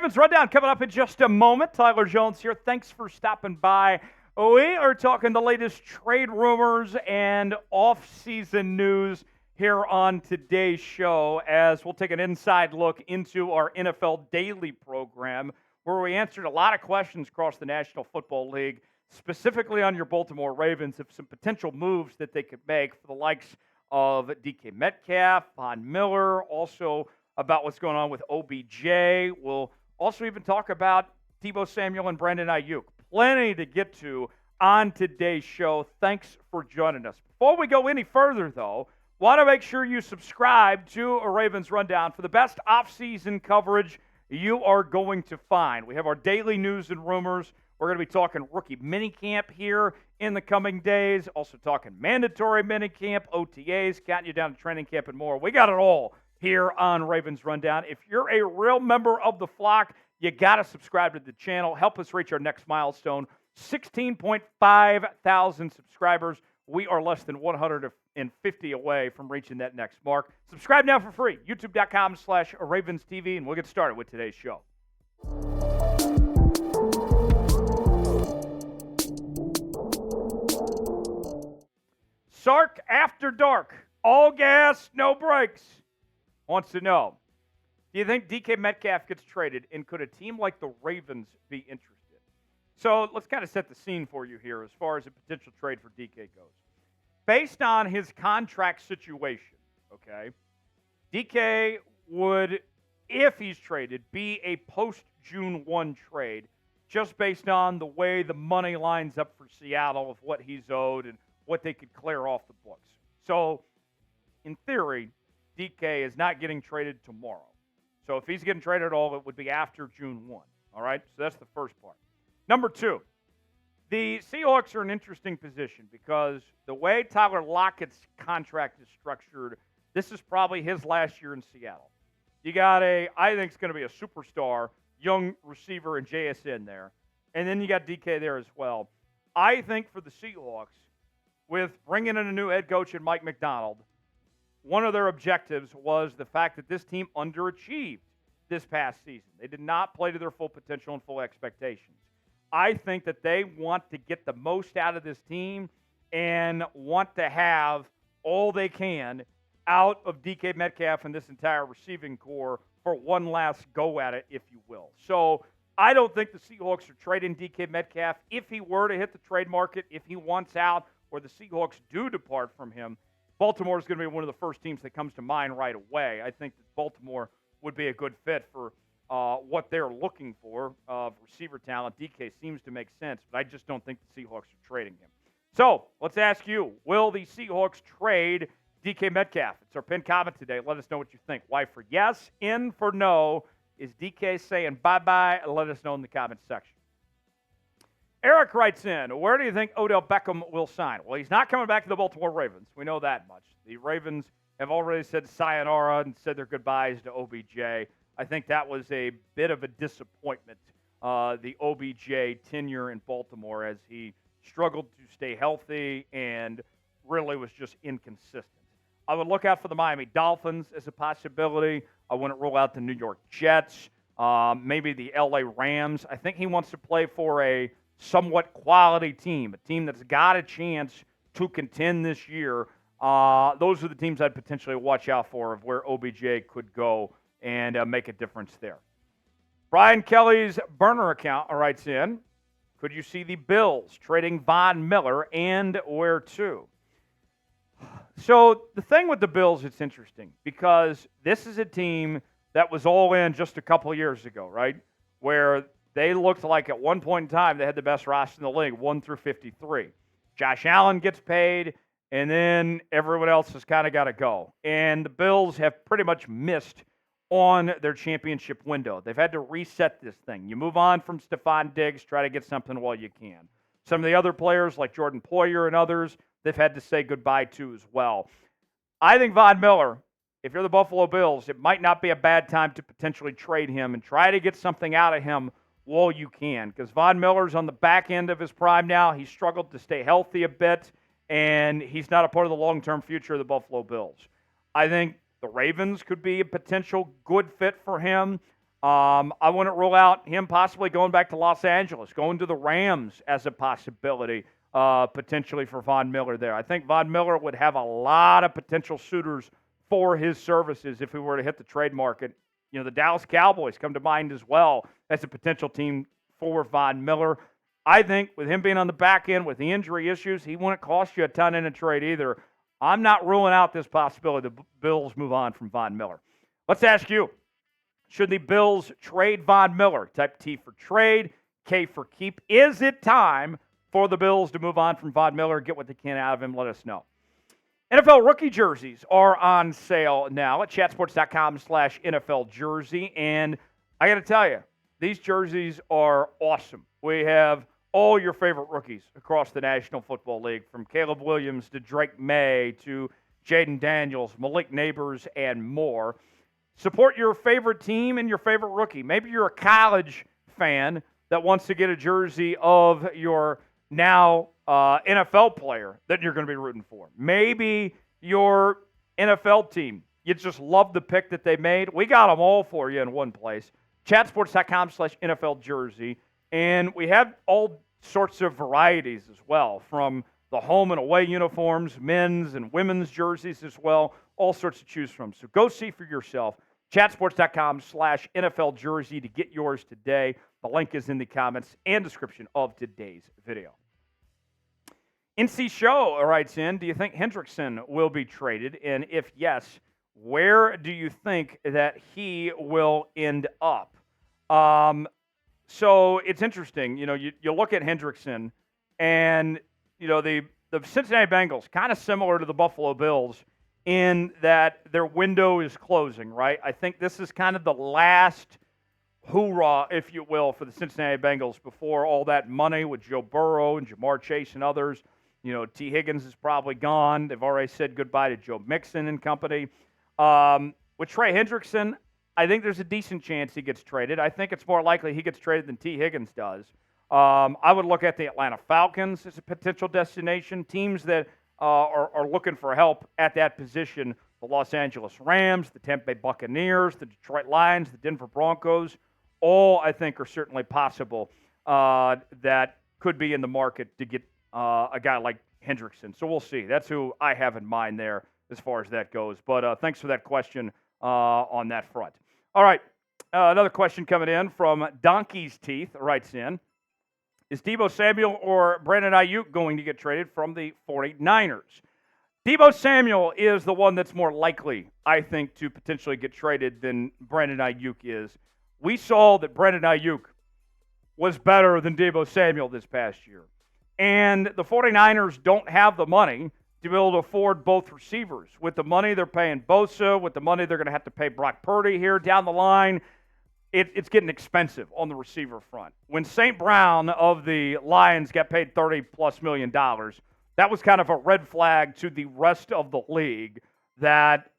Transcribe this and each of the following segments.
Ravens Rundown coming up in just a moment. Tyler Jones here. Thanks for stopping by. We are talking the latest trade rumors and off-season news here on today's show, as we'll take an inside look into our NFL Daily program, where we answered a lot of questions across the National Football League, specifically on your Baltimore Ravens, of some potential moves that they could make for the likes of DK Metcalf, Von Miller, also about what's going on with OBJ. We'll also even talk about Deebo Samuel and Brandon Aiyuk. Plenty to get to on today's show. Thanks for joining us. Before we go any further, though, want to make sure you subscribe to a Ravens Rundown for the best off-season coverage you are going to find. We have our daily news and rumors. We're going to be talking rookie minicamp here in the coming days, also talking mandatory minicamp, OTAs, counting you down to training camp and more. We got it all here on Ravens Rundown. If you're a real member of the flock, you got to subscribe to the channel. Help us reach our next milestone, 16.5 thousand subscribers. We are less than 150 away from reaching that next mark. Subscribe now for free, youtube.com/RavensTV, and we'll get started with today's show. Sark After Dark, all gas, no brakes, wants to know, do you think DK Metcalf gets traded, and could a team like the Ravens be interested? So let's kind of set the scene for you here as far as a potential trade for DK goes. Based on his contract situation, okay, DK would, if he's traded, be a post-June 1 trade, just based on the way the money lines up for Seattle of what he's owed and what they could clear off the books. So, in theory, DK is not getting traded tomorrow. So if he's getting traded at all, it would be after June 1. All right? So that's the first part. Number two, the Seahawks are in an interesting position because the way Tyler Lockett's contract is structured, this is probably his last year in Seattle. You got I think it's going to be a superstar, young receiver in JSN there. And then you got DK there as well. I think for the Seahawks, with bringing in a new head coach in Mike McDonald, one of their objectives was the fact that this team underachieved this past season. They did not play to their full potential and full expectations. I think that they want to get the most out of this team and want to have all they can out of DK Metcalf and this entire receiving core for one last go at it, if you will. So I don't think the Seahawks are trading DK Metcalf. If he were to hit the trade market, if he wants out, or the Seahawks do depart from him, Baltimore is going to be one of the first teams that comes to mind right away. I think that Baltimore would be a good fit for what they're looking for of receiver talent. DK seems to make sense, but I just don't think the Seahawks are trading him. So let's ask you, will the Seahawks trade DK Metcalf? It's our pinned comment today. Let us know what you think. Y for yes, N for no. Is DK saying bye-bye? Let us know in the comments section. Eric writes in, where do you think Odell Beckham will sign? Well, he's not coming back to the Baltimore Ravens. We know that much. The Ravens have already said sayonara and said their goodbyes to OBJ. I think that was a bit of a disappointment, the OBJ tenure in Baltimore, as he struggled to stay healthy and really was just inconsistent. I would look out for the Miami Dolphins as a possibility. I wouldn't rule out the New York Jets, maybe the LA Rams. I think he wants to play for a somewhat quality team, a team that's got a chance to contend this year. Those are the teams I'd potentially watch out for of where OBJ could go and make a difference there. Brian Kelly's burner account writes in, could you see the Bills trading Von Miller, and where to? So the thing with the Bills, it's interesting because this is a team that was all in just a couple of years ago, right? Where they looked like at one point in time they had the best roster in the league, 1 through 53. Josh Allen gets paid, and then everyone else has kind of got to go. And the Bills have pretty much missed on their championship window. They've had to reset this thing. You move on from Stephon Diggs, try to get something while you can. Some of the other players like Jordan Poyer and others, they've had to say goodbye to as well. I think Von Miller, if you're the Buffalo Bills, it might not be a bad time to potentially trade him and try to get something out of him while you can, because Von Miller's on the back end of his prime now. He's struggled to stay healthy a bit, and he's not a part of the long-term future of the Buffalo Bills. I think the Ravens could be a potential good fit for him. I wouldn't rule out him possibly going back to Los Angeles, going to the Rams as a possibility, potentially for Von Miller there. I think Von Miller would have a lot of potential suitors for his services if we were to hit the trade market. You know, the Dallas Cowboys come to mind as well as a potential team for Von Miller. I think with him being on the back end with the injury issues, he wouldn't cost you a ton in a trade either. I'm not ruling out this possibility the Bills move on from Von Miller. Let's ask you, should the Bills trade Von Miller? Type T for trade, K for keep. Is it time for the Bills to move on from Von Miller, get what they can out of him? Let us know. NFL rookie jerseys are on sale now at chatsports.com/NFL jersey. And I got to tell you, these jerseys are awesome. We have all your favorite rookies across the National Football League, from Caleb Williams to Drake May to Jaden Daniels, Malik Neighbors, and more. Support your favorite team and your favorite rookie. Maybe you're a college fan that wants to get a jersey of your now NFL player that you're going to be rooting for. Maybe your NFL team, you just love the pick that they made. We got them all for you in one place. Chatsports.com/NFL jersey. And we have all sorts of varieties as well, from the home and away uniforms, men's and women's jerseys as well, all sorts to choose from. So go see for yourself. Chatsports.com/NFL jersey to get yours today. The link is in the comments and description of today's video. NC Show writes in, do you think Hendrickson will be traded? And if yes, where do you think that he will end up? So it's interesting. You know, you look at Hendrickson, and, you know, the Cincinnati Bengals, kind of similar to the Buffalo Bills in that their window is closing, right? I think this is kind of the last hoorah, if you will, for the Cincinnati Bengals before all that money with Joe Burrow and Jamar Chase and others. You know, T. Higgins is probably gone. They've already said goodbye to Joe Mixon and company. With Trey Hendrickson, I think there's a decent chance he gets traded. I think it's more likely he gets traded than T. Higgins does. I would look at the Atlanta Falcons as a potential destination. Teams that are looking for help at that position: the Los Angeles Rams, the Tampa Bay Buccaneers, the Detroit Lions, the Denver Broncos. All, I think, are certainly possible that could be in the market to get a guy like Hendrickson. So we'll see. That's who I have in mind there as far as that goes. But thanks for that question on that front. All right, another question coming in from Donkey's Teeth writes in, is Deebo Samuel or Brandon Aiyuk going to get traded from the 49ers? Deebo Samuel is the one that's more likely, I think, to potentially get traded than Brandon Aiyuk is. We saw that Brandon Aiyuk was better than Deebo Samuel this past year. And the 49ers don't have the money to be able to afford both receivers. With the money they're paying Bosa, with the money they're going to have to pay Brock Purdy here down the line, it's getting expensive on the receiver front. When St. Brown of the Lions got paid $30+ million, that was kind of a red flag to the rest of the league that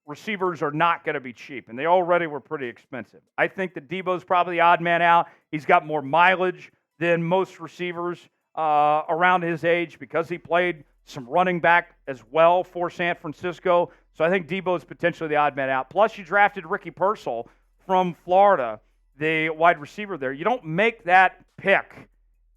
receivers are not going to be cheap, and they already were pretty expensive. I think that Deebo's probably the odd man out. He's got more mileage than most receivers around his age because he played some running back as well for San Francisco. So I think Deebo's potentially the odd man out. Plus, you drafted Ricky Pearsall from Florida, the wide receiver there. You don't make that pick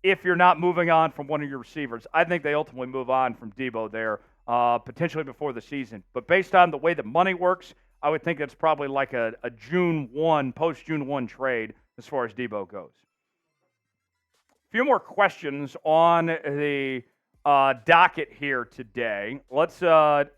if you're not moving on from one of your receivers. I think they ultimately move on from Deebo there, potentially before the season. But based on the way the money works, I would think it's probably like a June 1, post-June 1 trade as far as Deebo goes. A few more questions on the docket here today. Let's go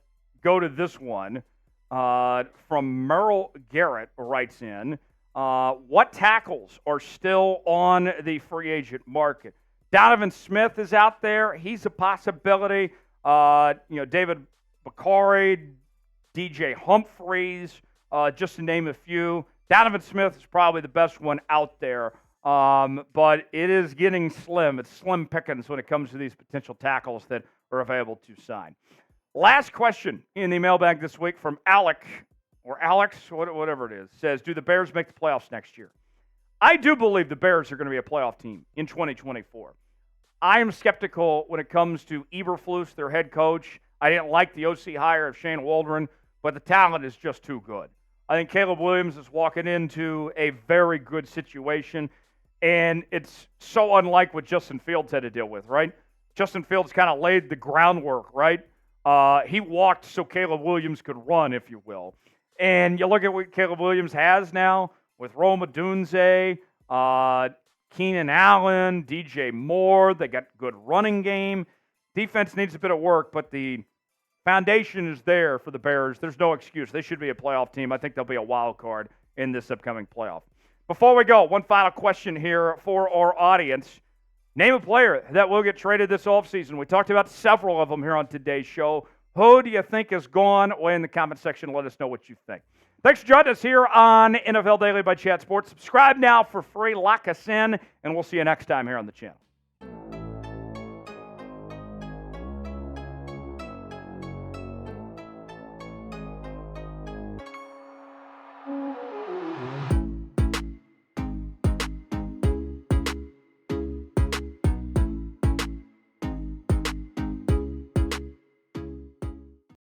to this one from Merrill Garrett writes in, what tackles are still on the free agent market? Donovan Smith is out there. He's a possibility. David Bakari, DJ Humphreys, just to name a few. Donovan Smith is probably the best one out there. But it is getting slim. It's slim pickings when it comes to these potential tackles that are available to sign. Last question in the mailbag this week from Alex, whatever it is, says, do the Bears make the playoffs next year? I do believe the Bears are going to be a playoff team in 2024. I am skeptical when it comes to Eberflus, their head coach. I didn't like the OC hire of Shane Waldron, but the talent is just too good. I think Caleb Williams is walking into a very good situation, and it's so unlike what Justin Fields had to deal with, right? Justin Fields kind of laid the groundwork, right? He walked so Caleb Williams could run, if you will. And you look at what Caleb Williams has now with Rome Odunze, Keenan Allen, DJ Moore. They got good running game. Defense needs a bit of work, but the foundation is there for the Bears. There's no excuse. They should be a playoff team. I think they'll be a wild card in this upcoming playoff. Before we go, one final question here for our audience. Name a player that will get traded this offseason. We talked about several of them here on today's show. Who do you think is gone? Way in the comment section. Let us know what you think. Thanks for joining us here on NFL Daily by Chat Sports. Subscribe now for free. Lock us in, and we'll see you next time here on the channel.